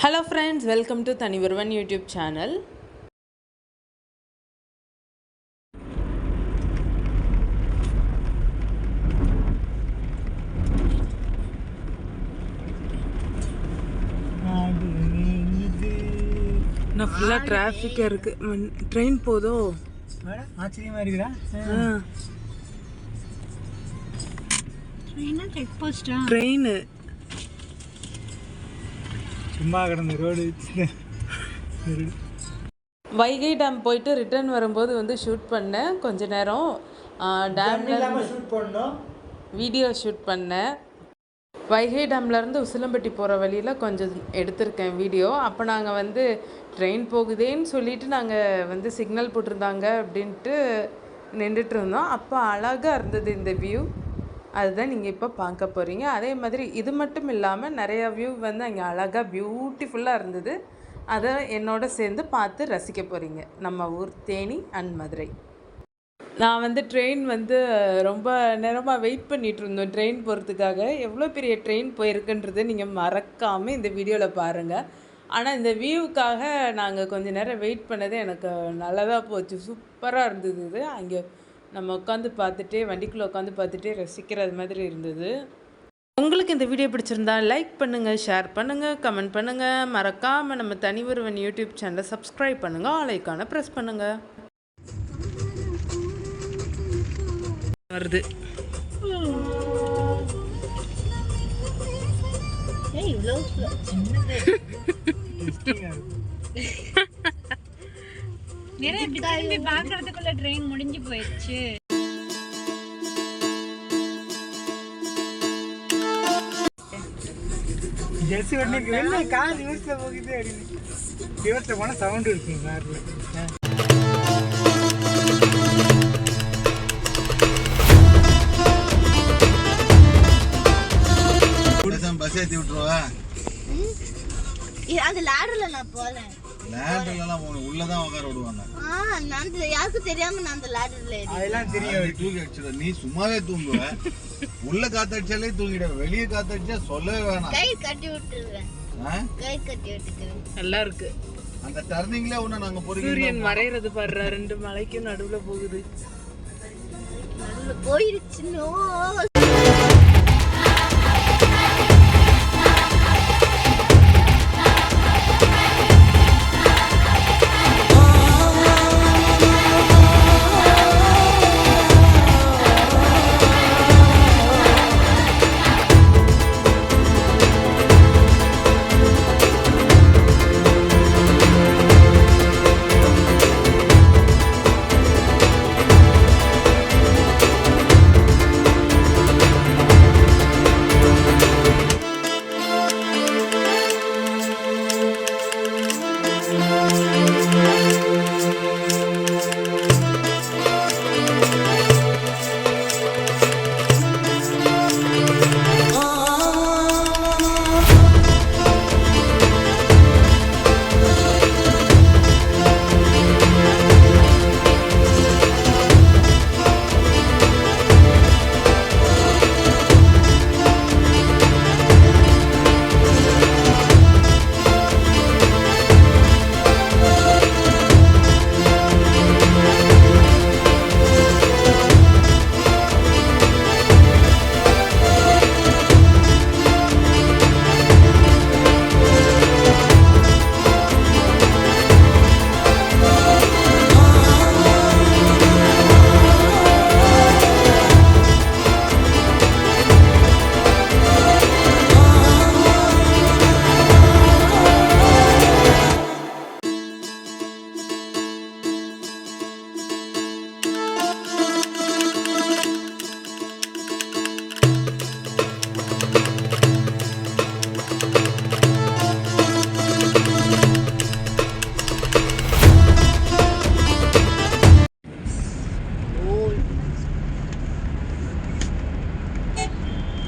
Hello friends, welcome to Thanivarvan YouTube channel. நான் ஃபுல்லா டிராஃபிக்கா இருக்கு. ட்ரெயின் போதோ? ஆச்சரியமா இருக்குடா. ட்ரெயினா செக் போஸ்டா? ட்ரெயின் சும்மா கிடந்த ரோடு. வைகை டேம் போயிட்டு ரிட்டர்ன் வரும்போது வந்து ஷூட் பண்ணேன் கொஞ்ச நேரம். டேம்ல ஷூட் பண்ணோம், வீடியோ ஷூட் பண்ணேன். வைகை டேம்லேருந்து உசிலம்பட்டி போகிற வழியில் கொஞ்சம் எடுத்திருக்கேன் வீடியோ. அப்போ நாங்கள் வந்து ட்ரெயின் போகுதேன்னு சொல்லிட்டு நாங்கள் வந்து சிக்னல் போட்டிருந்தாங்க அப்படின்ட்டு நின்றுட்டு இருந்தோம். அப்போ அழகாக இருந்தது இந்த வியூ. அதுதான் நீங்கள் இப்போ பார்க்க போகிறீங்க. அதே மாதிரி இது மட்டும் இல்லாமல் நிறையா வியூ வந்து அங்கே அழகாக பியூட்டிஃபுல்லாக இருந்தது. அதை என்னோட சேர்ந்து பார்த்து ரசிக்க போகிறீங்க. நம்ம ஊர் தேனி அண்ட் மதுரை. நான் வந்து ட்ரெயின் வந்து ரொம்ப நேரமாக வெயிட் பண்ணிகிட்டு இருந்தோம் ட்ரெயின் போகிறதுக்காக. எவ்வளோ பெரிய ட்ரெயின் போயிருக்குன்றது நீங்கள் மறக்காமல் இந்த வீடியோவில் பாருங்கள். ஆனால் இந்த வியூவுக்காக நாங்கள் கொஞ்சம் நேரம் வெயிட் பண்ணது எனக்கு நல்லதாக போச்சு. சூப்பராக இருந்தது. இது அங்கே நம்ம உட்காந்து பார்த்துட்டே வண்டிக்குள்ளே உட்காந்து பார்த்துட்டே ரசிக்கிறது மாதிரி இருந்தது. உங்களுக்கு இந்த வீடியோ பிடிச்சிருந்தா லைக் பண்ணுங்கள், ஷேர் பண்ணுங்கள், கமெண்ட் பண்ணுங்கள். மறக்காமல் நம்ம தனிவருவன் யூடியூப் சேனலை சப்ஸ்கிரைப் பண்ணுங்கள், ஆல் ஐகானை ப்ரெஸ் பண்ணுங்கள். வருது பாக்குறதுக்குள்ள ட்ரெயின் முடிஞ்சு போயிடுச்சு. ஜெர்சி வண்டிக்கு வெளில கார் ரிவர்ஸ்ல போகுது. ரிவர்ஸ்ல போனா சவுண்ட் இருக்கும் கார்ல. பஸ் ஏத்தி விட்டுருவா. அது லாடர்ல நான் போல. லாடர்லாம் உள்ளதான் உட்கார விடுவாங்க. நான் யாருக்கு தெரியாம நான் அந்த லாடர்ல ஏறி. அதெல்லாம் தெரியும். தூக்கி அடிச்சுட. நீ சும்மாவே தூங்குவ. உள்ள காத்தடிச்சாலே தூங்கிட. வெளியே காத்தடிச்சா சொல்லவே வேணாம். கை கட்டி விட்டுருவேன். கை கட்டி விட்டுக்கிறேன். நல்லா இருக்கு. அந்த டர்னிங்ல ஒண்ணு நாங்க போறீங்க. சூரியன் மறையிறது பாரு. ரெண்டு மலைக்கும் நடுவுல போகுது. நடுவுல போயிருச்சுனோ.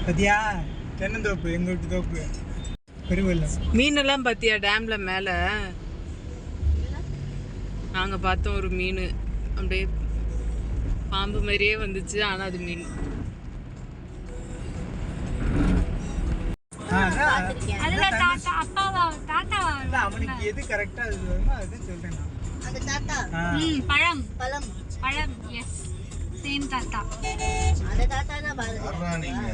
பத்தியா தென்னந்தோப்பு, எங்க வீட்டு தோப்பு பெருவெல்லம். மீனெல்லாம் பார்த்தியா டேம்ல மேல? நாங்க பார்த்தோம் ஒரு மீன் அப்படியே பாம்பு மாதிரியே வந்துச்சு. ஆனா அது மீன். அதுல தாத்தா அப்பாவா தாத்தாவா அதுதான் அவனுக்கு எது கரெக்டா அது வருமோ அதுதான் சொல்றேன் நான். அந்த தாத்தா பழம் பழம் பழம் எஸ் சேம் தாத்தா. அந்த தாத்தா தான் பாருங்க. யாரா நீங்க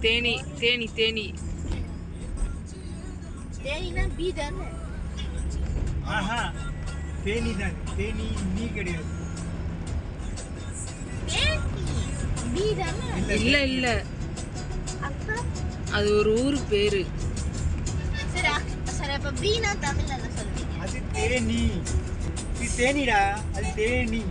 தேனி தேனி தேனி தேனினா பீ தானே. ஆஹா தேனி தான், தேனி நீ கிடையாது. தேனி பீ தானே. இல்ல இல்ல அப்ப அது ஒரு ஊர் பேரு. சரி சரி அப்ப பீனா தமிழ்ல என்ன சொல்றீங்க? அது தேனி, இது தேனிடா, அது தேனி.